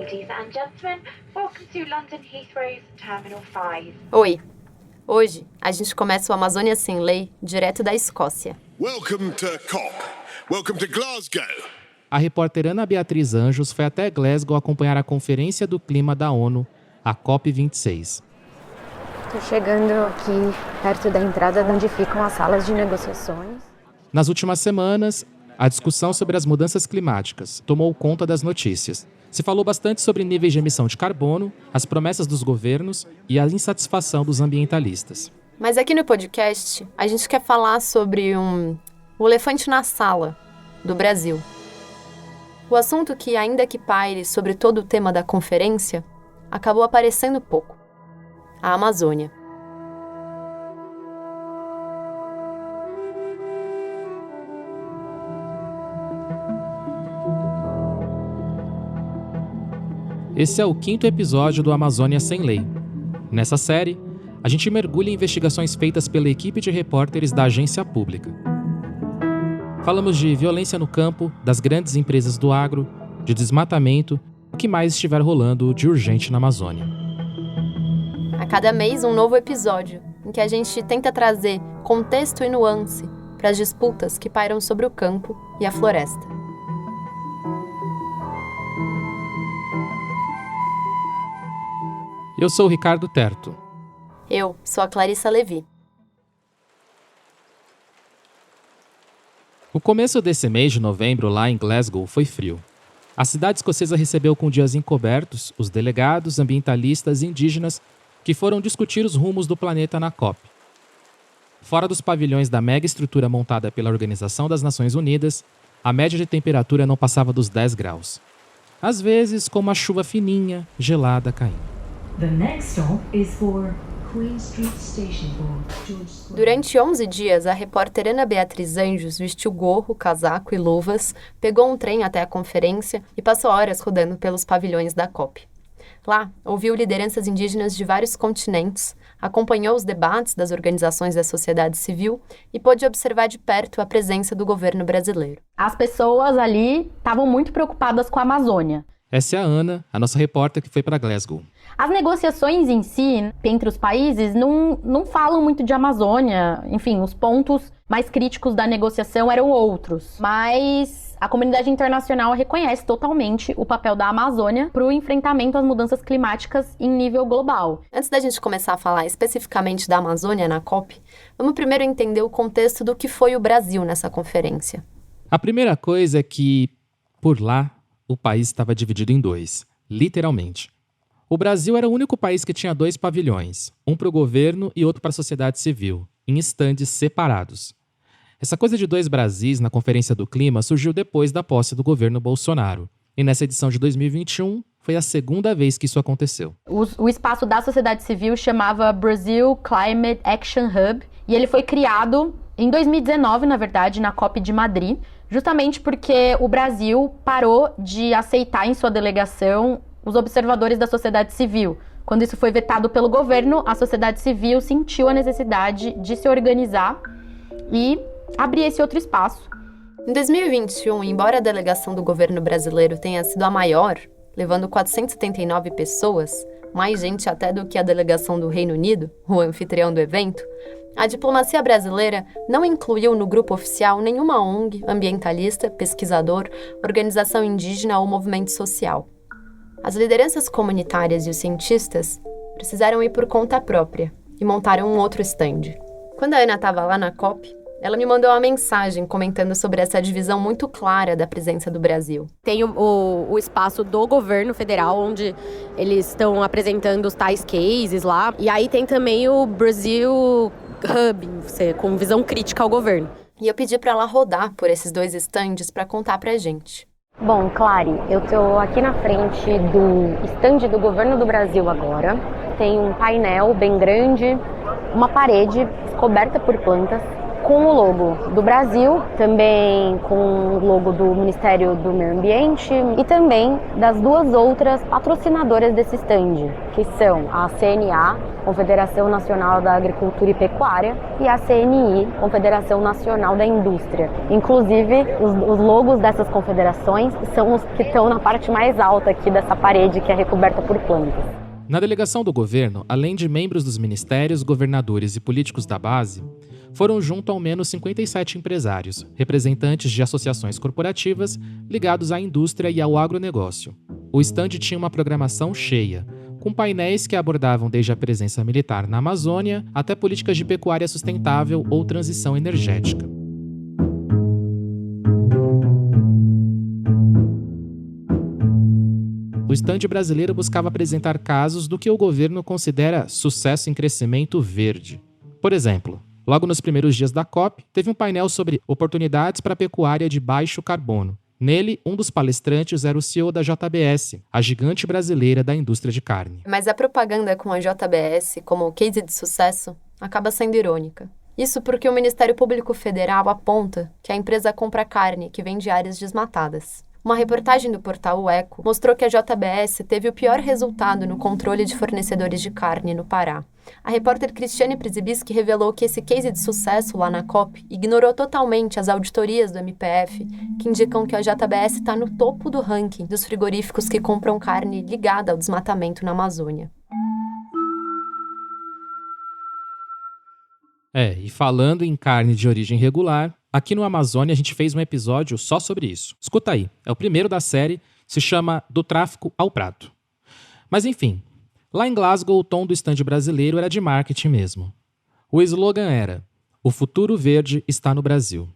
Ladies and gentlemen, welcome to London Heathrow's Terminal 5. Oi, hoje a gente começa o Amazônia Sem Lei direto da Escócia. Welcome to COP. Welcome to Glasgow. A repórter Ana Beatriz Anjos foi até Glasgow acompanhar a Conferência do Clima da ONU, a COP26. Estou chegando aqui perto da entrada onde ficam as salas de negociações. Nas últimas semanas, a discussão sobre as mudanças climáticas tomou conta das notícias. Se falou bastante sobre níveis de emissão de carbono, as promessas dos governos e a insatisfação dos ambientalistas. Mas aqui no podcast, a gente quer falar sobre o elefante na sala do Brasil. O assunto que, ainda que paire sobre todo o tema da conferência, acabou aparecendo pouco. A Amazônia. Esse é o 5º episódio do Amazônia Sem Lei. Nessa série, a gente mergulha em investigações feitas pela equipe de repórteres da agência pública. Falamos de violência no campo, das grandes empresas do agro, de desmatamento, o que mais estiver rolando de urgente na Amazônia. A cada mês, um novo episódio, em que a gente tenta trazer contexto e nuance para as disputas que pairam sobre o campo e a floresta. Eu sou o Ricardo Terto. Eu sou a Clarissa Levi. O começo desse mês de novembro lá em Glasgow foi frio. A cidade escocesa recebeu com dias encobertos os delegados, ambientalistas e indígenas que foram discutir os rumos do planeta na COP. Fora dos pavilhões da mega estrutura montada pela Organização das Nações Unidas, a média de temperatura não passava dos 10 graus. Às vezes, com uma chuva fininha, gelada caindo. The next stop is for Queen Street Station for George Square. Durante 11 dias, a repórter Ana Beatriz Anjos vestiu gorro, casaco e luvas, pegou um trem até a conferência e passou horas rodando pelos pavilhões da COP. Lá, ouviu lideranças indígenas de vários continentes, acompanhou os debates das organizações da sociedade civil e pôde observar de perto a presença do governo brasileiro. As pessoas ali estavam muito preocupadas com a Amazônia. Essa é a Ana, a nossa repórter que foi para Glasgow. As negociações em si, entre os países, não falam muito de Amazônia. Enfim, os pontos mais críticos da negociação eram outros. Mas a comunidade internacional reconhece totalmente o papel da Amazônia para o enfrentamento às mudanças climáticas em nível global. Antes da gente começar a falar especificamente da Amazônia na COP, vamos primeiro entender o contexto do que foi o Brasil nessa conferência. A primeira coisa é que, por lá, o país estava dividido em dois, literalmente. O Brasil era o único país que tinha 2 pavilhões, um para o governo e outro para a sociedade civil, em estandes separados. Essa coisa de 2 Brasis na Conferência do Clima surgiu depois da posse do governo Bolsonaro. E nessa edição de 2021, foi a segunda vez que isso aconteceu. O espaço da sociedade civil chamava Brazil Climate Action Hub, e ele foi criado em 2019, na verdade, na COP de Madrid, justamente porque o Brasil parou de aceitar em sua delegação os observadores da sociedade civil. Quando isso foi vetado pelo governo, a sociedade civil sentiu a necessidade de se organizar e abrir esse outro espaço. Em 2021, embora a delegação do governo brasileiro tenha sido a maior, levando 479 pessoas, mais gente até do que a delegação do Reino Unido, o anfitrião do evento, a diplomacia brasileira não incluiu no grupo oficial nenhuma ONG, ambientalista, pesquisador, organização indígena ou movimento social. As lideranças comunitárias e os cientistas precisaram ir por conta própria e montaram um outro stand. Quando a Ana estava lá na COP, ela me mandou uma mensagem comentando sobre essa divisão muito clara da presença do Brasil. Tem o espaço do governo federal, onde eles estão apresentando os tais cases lá. E aí tem também o Brasil Hub, com visão crítica ao governo. E eu pedi para ela rodar por esses 2 estandes para contar pra gente. Bom, Clary, eu tô aqui na frente do stand do governo do Brasil agora. Tem um painel bem grande, uma parede coberta por plantas, com o logo do Brasil, também com o logo do Ministério do Meio Ambiente e também das 2 outras patrocinadoras desse stand, que são a CNA Confederação Nacional da Agricultura e Pecuária, e a CNI, Confederação Nacional da Indústria. Inclusive, os logos dessas confederações são os que estão na parte mais alta aqui dessa parede que é recoberta por plantas. Na delegação do governo, além de membros dos ministérios, governadores e políticos da base, foram junto ao menos 57 empresários, representantes de associações corporativas ligados à indústria e ao agronegócio. O estande tinha uma programação cheia, com painéis que abordavam desde a presença militar na Amazônia até políticas de pecuária sustentável ou transição energética. O estande brasileiro buscava apresentar casos do que o governo considera sucesso em crescimento verde. Por exemplo, logo nos primeiros dias da COP, teve um painel sobre oportunidades para a pecuária de baixo carbono. Nele, um dos palestrantes era o CEO da JBS, a gigante brasileira da indústria de carne. Mas a propaganda com a JBS como case de sucesso acaba sendo irônica. Isso porque o Ministério Público Federal aponta que a empresa compra carne que vem de áreas desmatadas. Uma reportagem do portal O Eco mostrou que a JBS teve o pior resultado no controle de fornecedores de carne no Pará. A repórter Cristiane Przybyski revelou que esse case de sucesso lá na COP ignorou totalmente as auditorias do MPF, que indicam que a JBS está no topo do ranking dos frigoríficos que compram carne ligada ao desmatamento na Amazônia. E falando em carne de origem regular, aqui no Amazônia a gente fez um episódio só sobre isso. Escuta aí, é o primeiro da série, se chama Do Tráfico ao Prato. Mas enfim, lá em Glasgow o tom do estande brasileiro era de marketing mesmo. O slogan era: "O futuro verde está no Brasil".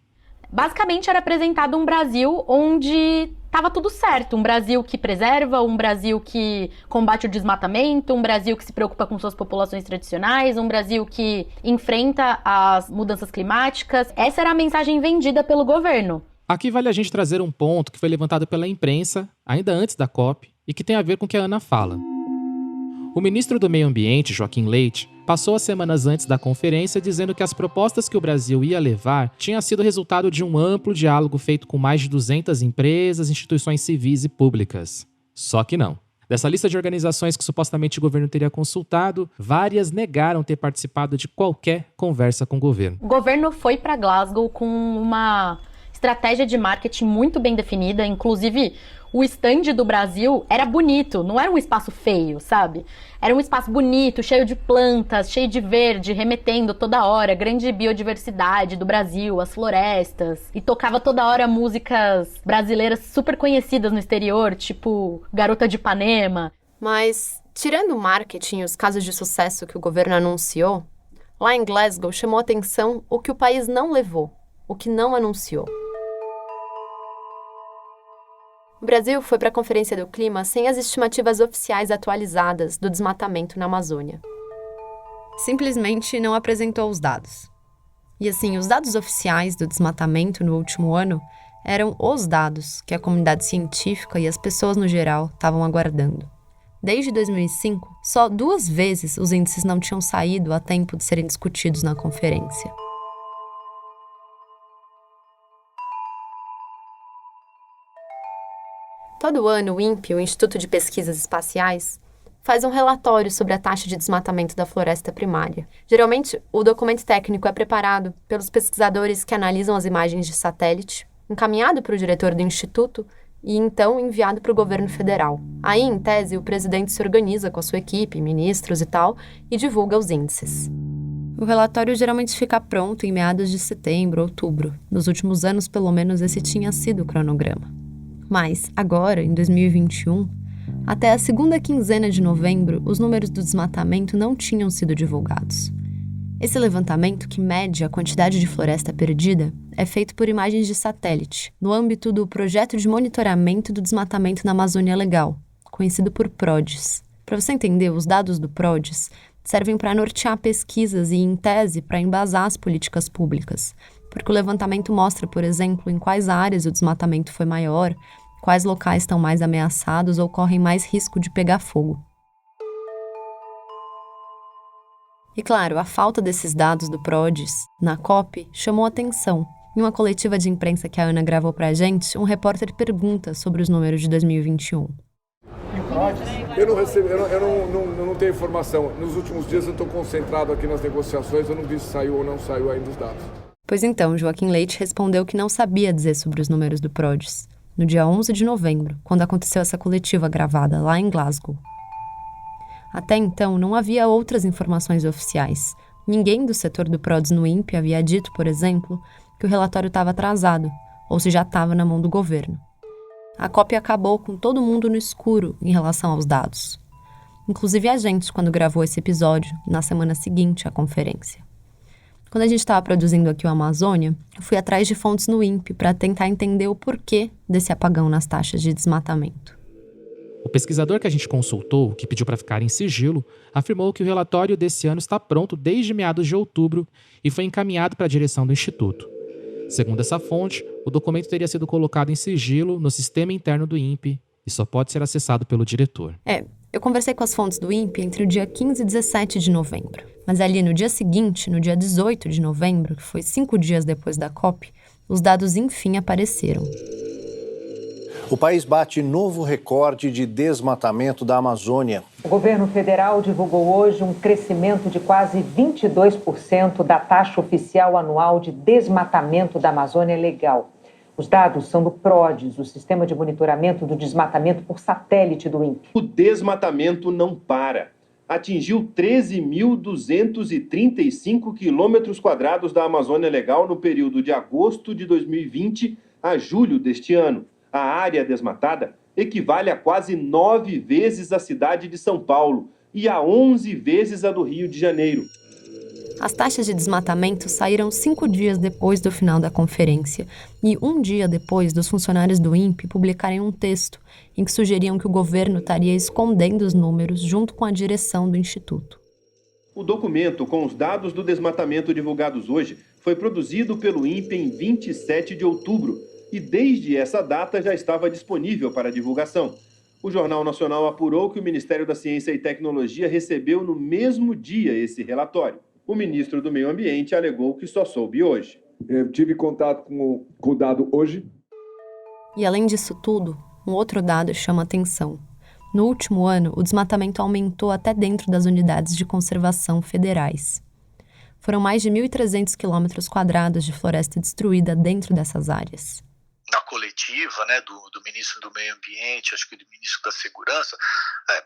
Basicamente era apresentado um Brasil onde estava tudo certo, um Brasil que preserva, um Brasil que combate o desmatamento, um Brasil que se preocupa com suas populações tradicionais, um Brasil que enfrenta as mudanças climáticas. Essa era a mensagem vendida pelo governo. Aqui vale a gente trazer um ponto que foi levantado pela imprensa, ainda antes da COP, e que tem a ver com o que a Ana fala. O ministro do Meio Ambiente, Joaquim Leite, passou as semanas antes da conferência dizendo que as propostas que o Brasil ia levar tinham sido resultado de um amplo diálogo feito com mais de 200 empresas, instituições civis e públicas. Só que não. Dessa lista de organizações que supostamente o governo teria consultado, várias negaram ter participado de qualquer conversa com o governo. O governo foi para Glasgow com uma estratégia de marketing muito bem definida, inclusive o stand do Brasil era bonito, não era um espaço feio, sabe? Era um espaço bonito, cheio de plantas, cheio de verde, remetendo toda hora, grande biodiversidade do Brasil, as florestas. E tocava toda hora músicas brasileiras super conhecidas no exterior, tipo Garota de Ipanema. Mas, tirando o marketing e os casos de sucesso que o governo anunciou, lá em Glasgow chamou atenção o que o país não levou, o que não anunciou. O Brasil foi para a Conferência do Clima sem as estimativas oficiais atualizadas do desmatamento na Amazônia. Simplesmente não apresentou os dados. E assim, os dados oficiais do desmatamento no último ano eram os dados que a comunidade científica e as pessoas no geral estavam aguardando. Desde 2005, só 2 vezes os índices não tinham saído a tempo de serem discutidos na conferência. Todo ano, o INPE, o Instituto de Pesquisas Espaciais, faz um relatório sobre a taxa de desmatamento da floresta primária. Geralmente, o documento técnico é preparado pelos pesquisadores que analisam as imagens de satélite, encaminhado para o diretor do Instituto e, então, enviado para o governo federal. Aí, em tese, o presidente se organiza com a sua equipe, ministros e tal, e divulga os índices. O relatório geralmente fica pronto em meados de setembro, outubro. Nos últimos anos, pelo menos, esse tinha sido o cronograma. Mas, agora, em 2021, até a segunda quinzena de novembro, os números do desmatamento não tinham sido divulgados. Esse levantamento, que mede a quantidade de floresta perdida, é feito por imagens de satélite, no âmbito do Projeto de Monitoramento do Desmatamento na Amazônia Legal, conhecido por PRODES. Para você entender, os dados do PRODES servem para nortear pesquisas e, em tese, para embasar as políticas públicas, porque o levantamento mostra, por exemplo, em quais áreas o desmatamento foi maior, quais locais estão mais ameaçados ou correm mais risco de pegar fogo. E claro, a falta desses dados do PRODES na COP chamou atenção. Em uma coletiva de imprensa que a Ana gravou pra gente, um repórter pergunta sobre os números de 2021. Eu não recebi, eu não tenho informação. Nos últimos dias eu estou concentrado aqui nas negociações, eu não vi se saiu ou não saiu ainda os dados. Pois então, Joaquim Leite respondeu que não sabia dizer sobre os números do PRODES, no dia 11 de novembro, quando aconteceu essa coletiva gravada lá em Glasgow. Até então, não havia outras informações oficiais. Ninguém do setor do PRODES no INPE havia dito, por exemplo, que o relatório estava atrasado, ou se já estava na mão do governo. A COP acabou com todo mundo no escuro em relação aos dados. Inclusive a gente, quando gravou esse episódio, na semana seguinte à conferência. Quando a gente estava produzindo aqui o Amazônia, eu fui atrás de fontes no INPE para tentar entender o porquê desse apagão nas taxas de desmatamento. O pesquisador que a gente consultou, que pediu para ficar em sigilo, afirmou que o relatório desse ano está pronto desde meados de outubro e foi encaminhado para a direção do Instituto. Segundo essa fonte, o documento teria sido colocado em sigilo no sistema interno do INPE e só pode ser acessado pelo diretor. Eu conversei com as fontes do INPE entre o dia 15 e 17 de novembro. Mas ali no dia seguinte, no dia 18 de novembro, que foi 5 dias depois da COP, os dados enfim apareceram. O país bate novo recorde de desmatamento da Amazônia. O governo federal divulgou hoje um crescimento de quase 22% da taxa oficial anual de desmatamento da Amazônia legal. Os dados são do PRODES, o Sistema de Monitoramento do Desmatamento por Satélite do INPE. O desmatamento não para. Atingiu 13.235 quilômetros quadrados da Amazônia Legal no período de agosto de 2020 a julho deste ano. A área desmatada equivale a quase 9 vezes a cidade de São Paulo e a 11 vezes a do Rio de Janeiro. As taxas de desmatamento saíram 5 dias depois do final da conferência e 1 dia depois dos funcionários do INPE publicarem um texto em que sugeriam que o governo estaria escondendo os números junto com a direção do Instituto. O documento com os dados do desmatamento divulgados hoje foi produzido pelo INPE em 27 de outubro e desde essa data já estava disponível para divulgação. O Jornal Nacional apurou que o Ministério da Ciência e Tecnologia recebeu no mesmo dia esse relatório. O ministro do Meio Ambiente alegou que só soube hoje. Eu tive contato com o dado hoje. E além disso tudo, um outro dado chama atenção. No último ano, o desmatamento aumentou até dentro das unidades de conservação federais. Foram mais de 1.300 quilômetros quadrados de floresta destruída dentro dessas áreas. Na coletiva, do ministro do Meio Ambiente, acho que do ministro da Segurança,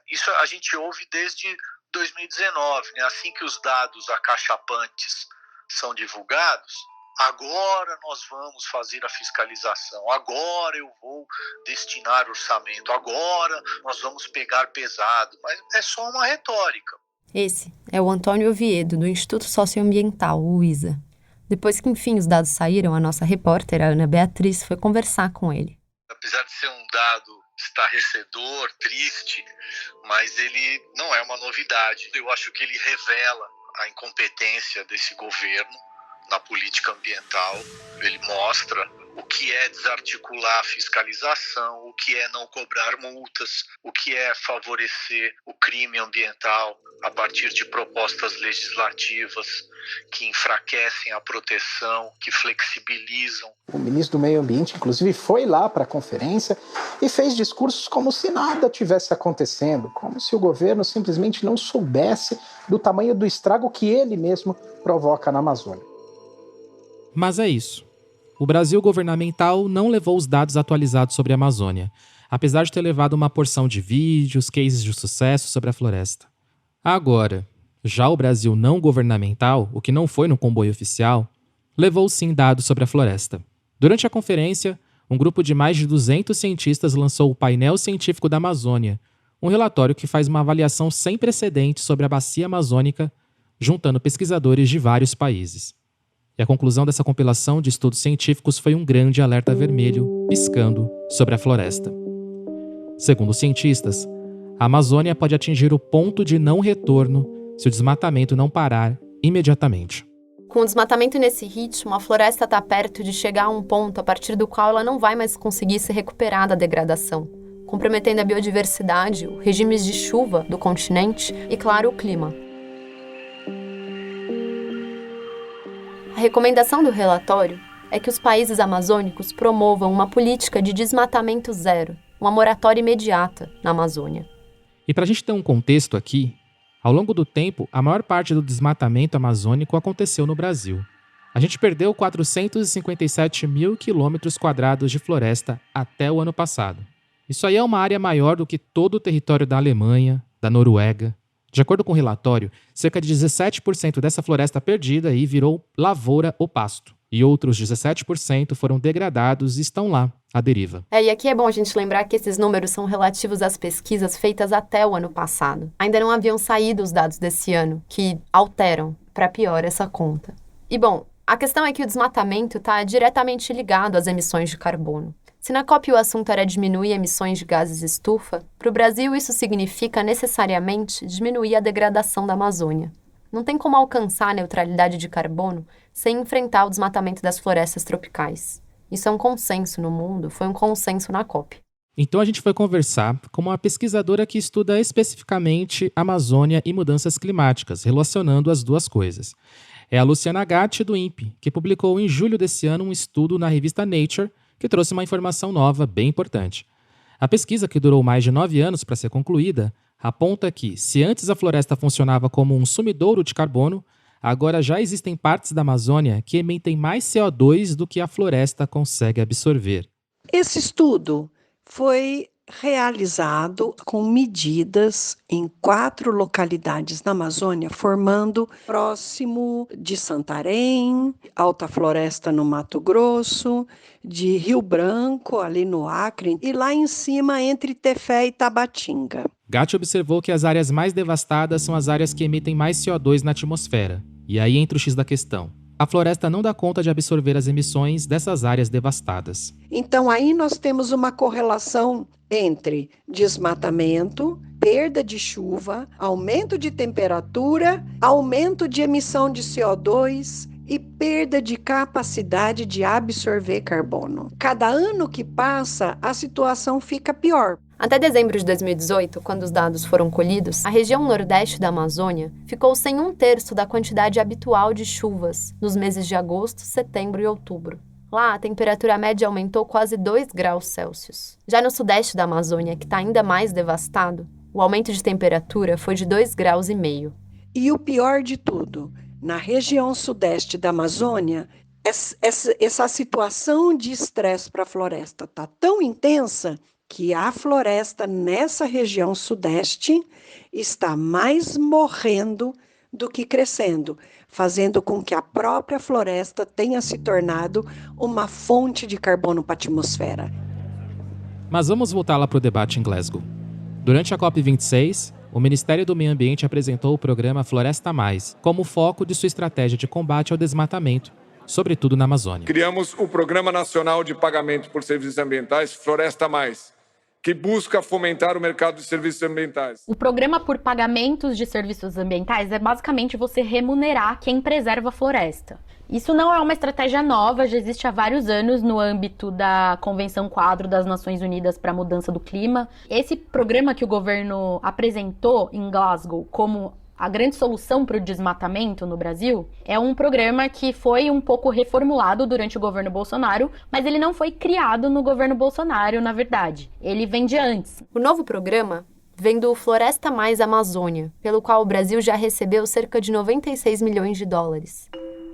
isso a gente ouve desde 2019, assim que os dados acachapantes são divulgados, agora nós vamos fazer a fiscalização, agora eu vou destinar orçamento, agora nós vamos pegar pesado, mas é só uma retórica. Esse é o Antônio Oviedo, do Instituto Socioambiental, o ISA. Depois que, enfim, os dados saíram, a nossa repórter, a Ana Beatriz, foi conversar com ele. Apesar de ser um dado estarrecedor, triste, mas ele não é uma novidade. Eu acho que ele revela a incompetência desse governo na política ambiental. Ele mostra o que é desarticular a fiscalização, o que é não cobrar multas, o que é favorecer o crime ambiental a partir de propostas legislativas que enfraquecem a proteção, que flexibilizam. O ministro do Meio Ambiente, inclusive, foi lá para a conferência e fez discursos como se nada tivesse acontecendo, como se o governo simplesmente não soubesse do tamanho do estrago que ele mesmo provoca na Amazônia. Mas é isso. O Brasil governamental não levou os dados atualizados sobre a Amazônia, apesar de ter levado uma porção de vídeos, cases de sucesso sobre a floresta. Agora, já o Brasil não governamental, o que não foi no comboio oficial, levou sim dados sobre a floresta. Durante a conferência, um grupo de mais de 200 cientistas lançou o Painel Científico da Amazônia, um relatório que faz uma avaliação sem precedentes sobre a bacia amazônica, juntando pesquisadores de vários países. E a conclusão dessa compilação de estudos científicos foi um grande alerta vermelho piscando sobre a floresta. Segundo os cientistas, a Amazônia pode atingir o ponto de não retorno se o desmatamento não parar imediatamente. Com o desmatamento nesse ritmo, a floresta está perto de chegar a um ponto a partir do qual ela não vai mais conseguir se recuperar da degradação, comprometendo a biodiversidade, os regimes de chuva do continente e, claro, o clima. A recomendação do relatório é que os países amazônicos promovam uma política de desmatamento zero, uma moratória imediata na Amazônia. E para a gente ter um contexto aqui, ao longo do tempo, a maior parte do desmatamento amazônico aconteceu no Brasil. A gente perdeu 457 mil quilômetros quadrados de floresta até o ano passado. Isso aí é uma área maior do que todo o território da Alemanha, da Noruega. De acordo com o relatório, cerca de 17% dessa floresta perdida aí virou lavoura ou pasto. E outros 17% foram degradados e estão lá, à deriva. E aqui é bom a gente lembrar que esses números são relativos às pesquisas feitas até o ano passado. Ainda não haviam saído os dados desse ano, que alteram, para pior, essa conta. E bom, a questão é que o desmatamento está diretamente ligado às emissões de carbono. Se na COP o assunto era diminuir emissões de gases estufa, para o Brasil isso significa necessariamente diminuir a degradação da Amazônia. Não tem como alcançar a neutralidade de carbono sem enfrentar o desmatamento das florestas tropicais. Isso é um consenso no mundo, foi um consenso na COP. Então a gente foi conversar com uma pesquisadora que estuda especificamente Amazônia e mudanças climáticas, relacionando as duas coisas. É a Luciana Gatti, do INPE, que publicou em julho desse ano um estudo na revista Nature, que trouxe uma informação nova bem importante. A pesquisa, que durou mais de 9 anos para ser concluída, aponta que, se antes a floresta funcionava como um sumidouro de carbono, agora já existem partes da Amazônia que emitem mais CO2 do que a floresta consegue absorver. Esse estudo foi realizado com medidas em 4 localidades na Amazônia, formando próximo de Santarém, Alta Floresta no Mato Grosso, de Rio Branco, ali no Acre, e lá em cima entre Tefé e Tabatinga. Gatti observou que as áreas mais devastadas são as áreas que emitem mais CO2 na atmosfera. E aí entra o X da questão. A floresta não dá conta de absorver as emissões dessas áreas devastadas. Então aí nós temos uma correlação entre desmatamento, perda de chuva, aumento de temperatura, aumento de emissão de CO2 e perda de capacidade de absorver carbono. Cada ano que passa, a situação fica pior. Até dezembro de 2018, quando os dados foram colhidos, a região nordeste da Amazônia ficou sem 1/3 da quantidade habitual de chuvas nos meses de agosto, setembro e outubro. Lá, a temperatura média aumentou quase 2 graus Celsius. Já no sudeste da Amazônia, que está ainda mais devastado, o aumento de temperatura foi de 2,5 graus. E o pior de tudo, na região sudeste da Amazônia, essa situação de estresse para a floresta está tão intensa que a floresta nessa região sudeste está mais morrendo do que crescendo, fazendo com que a própria floresta tenha se tornado uma fonte de carbono para a atmosfera. Mas vamos voltar lá para o debate em Glasgow. Durante a COP26, o Ministério do Meio Ambiente apresentou o programa Floresta Mais como foco de sua estratégia de combate ao desmatamento, sobretudo na Amazônia. Criamos o Programa Nacional de Pagamento por Serviços Ambientais, Floresta Mais, que busca fomentar o mercado de serviços ambientais. O programa por pagamentos de serviços ambientais é basicamente você remunerar quem preserva a floresta. Isso não é uma estratégia nova, já existe há vários anos no âmbito da Convenção Quadro das Nações Unidas para a Mudança do Clima. Esse programa que o governo apresentou em Glasgow como a grande solução para o desmatamento no Brasil é um programa que foi um pouco reformulado durante o governo Bolsonaro, mas ele não foi criado no governo Bolsonaro, na verdade. Ele vem de antes. O novo programa vem do Floresta Mais Amazônia, pelo qual o Brasil já recebeu cerca de 96 milhões de dólares,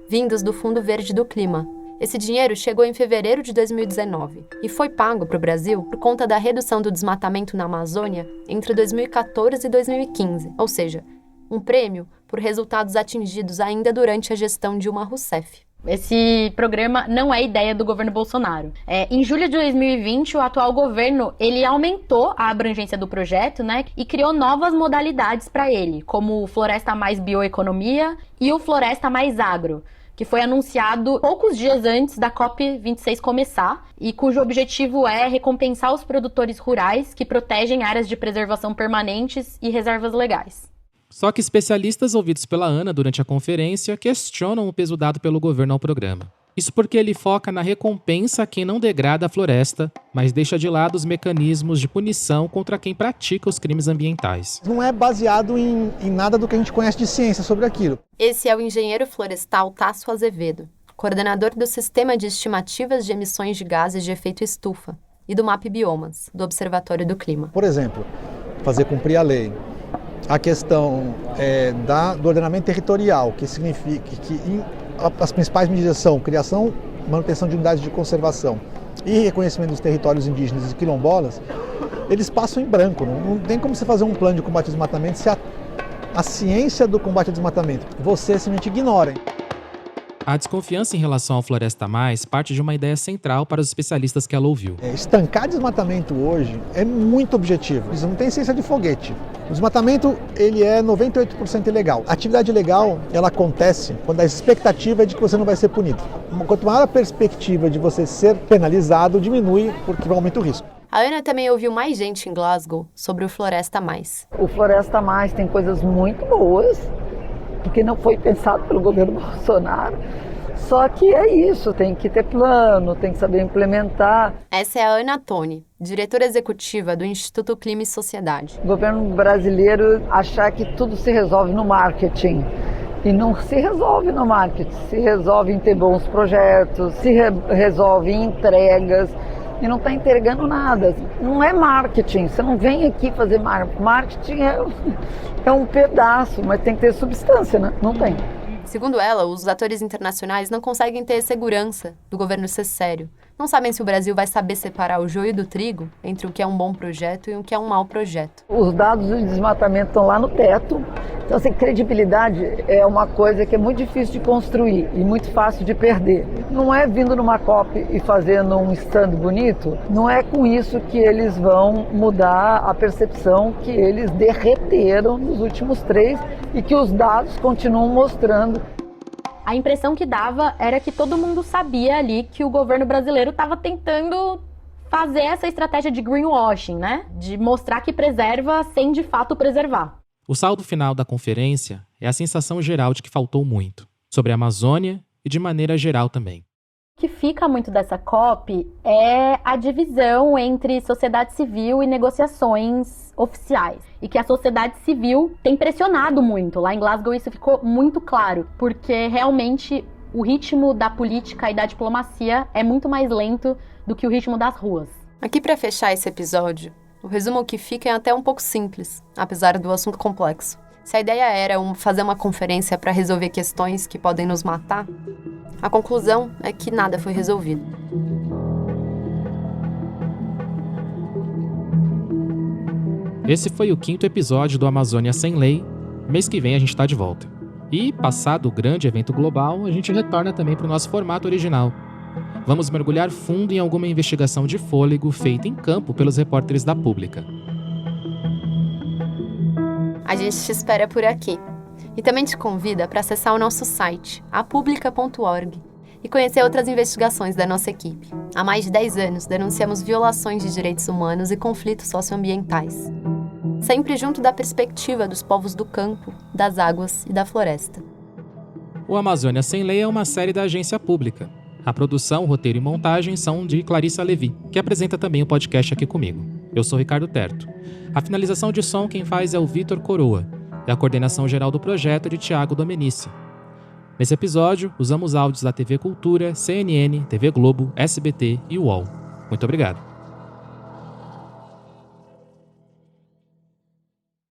vindos do Fundo Verde do Clima. Esse dinheiro chegou em fevereiro de 2019 e foi pago para o Brasil por conta da redução do desmatamento na Amazônia entre 2014 e 2015, ou seja, um prêmio por resultados atingidos ainda durante a gestão Dilma Rousseff. Esse programa não é ideia do governo Bolsonaro. Em julho de 2020, o atual governo ele aumentou a abrangência do projeto, né, e criou novas modalidades para ele, como o Floresta Mais Bioeconomia e o Floresta Mais Agro, que foi anunciado poucos dias antes da COP26 começar e cujo objetivo é recompensar os produtores rurais que protegem áreas de preservação permanentes e reservas legais. Só que especialistas ouvidos pela ANA durante a conferência questionam o peso dado pelo governo ao programa. Isso porque ele foca na recompensa a quem não degrada a floresta, mas deixa de lado os mecanismos de punição contra quem pratica os crimes ambientais. Não é baseado em nada do que a gente conhece de ciência sobre aquilo. Esse é o engenheiro florestal Tasso Azevedo, coordenador do Sistema de Estimativas de Emissões de Gases de Efeito Estufa e do MAP Biomas, do Observatório do Clima. Por exemplo, fazer cumprir a lei. A questão do ordenamento territorial, que significa que as principais medidas são criação, manutenção de unidades de conservação e reconhecimento dos territórios indígenas e quilombolas, eles passam em branco. Não tem como você fazer um plano de combate ao desmatamento se a ciência do combate ao desmatamento você simplesmente ignora. A desconfiança em relação ao Floresta Mais parte de uma ideia central para os especialistas que ela ouviu. Estancar desmatamento hoje é muito objetivo. Isso não tem ciência de foguete. O desmatamento ele é 98% ilegal. A atividade ilegal ela acontece quando a expectativa é de que você não vai ser punido. Quanto maior a perspectiva de você ser penalizado, diminui porque aumenta o risco. A Ana também ouviu mais gente em Glasgow sobre o Floresta Mais. O Floresta Mais tem coisas muito boas, porque não foi pensado pelo governo Bolsonaro. Só que é isso, tem que ter plano, tem que saber implementar. Essa é a Ana Toni, diretora executiva do Instituto Clima e Sociedade. O governo brasileiro achar que tudo se resolve no marketing. E não se resolve no marketing, se resolve em ter bons projetos, se resolve em entregas. E não está entregando nada. Não é marketing, você não vem aqui fazer marketing. Marketing é um pedaço, mas tem que ter substância, né? Não tem. Segundo ela, os atores internacionais não conseguem ter segurança do governo ser sério. Não sabem se o Brasil vai saber separar o joio do trigo entre o que é um bom projeto e o que é um mau projeto. Os dados de desmatamento estão lá no teto. Então, assim, credibilidade é uma coisa que é muito difícil de construir e muito fácil de perder. Não é vindo numa COP e fazendo um stand bonito, não é com isso que eles vão mudar a percepção que eles derreteram nos últimos 3 e que os dados continuam mostrando. A impressão que dava era que todo mundo sabia ali que o governo brasileiro estava tentando fazer essa estratégia de greenwashing, né? De mostrar que preserva sem de fato preservar. O saldo final da conferência é a sensação geral de que faltou muito, sobre a Amazônia e de maneira geral também. O que fica muito dessa COP é a divisão entre sociedade civil e negociações oficiais. E que a sociedade civil tem pressionado muito. Lá em Glasgow isso ficou muito claro, porque realmente o ritmo da política e da diplomacia é muito mais lento do que o ritmo das ruas. Aqui, para fechar esse episódio, o resumo que fica é até um pouco simples, apesar do assunto complexo. Se a ideia era fazer uma conferência para resolver questões que podem nos matar, a conclusão é que nada foi resolvido. Esse foi o 5º episódio do Amazônia Sem Lei. Mês que vem a gente está de volta. E, passado o grande evento global, a gente retorna também para o nosso formato original. Vamos mergulhar fundo em alguma investigação de fôlego feita em campo pelos repórteres da Pública. A gente te espera por aqui. E também te convida para acessar o nosso site, apublica.org, e conhecer outras investigações da nossa equipe. Há mais de 10 anos denunciamos violações de direitos humanos e conflitos socioambientais, sempre junto da perspectiva dos povos do campo, das águas e da floresta. O Amazônia Sem Lei é uma série da Agência Pública. A produção, roteiro e montagem são de Clarissa Levi, que apresenta também o podcast aqui comigo. Eu sou Ricardo Terto. A finalização de som quem faz é o Vitor Coroa, e a coordenação geral do projeto é de Thiago Domenici. Nesse episódio, usamos áudios da TV Cultura, CNN, TV Globo, SBT e UOL. Muito obrigado.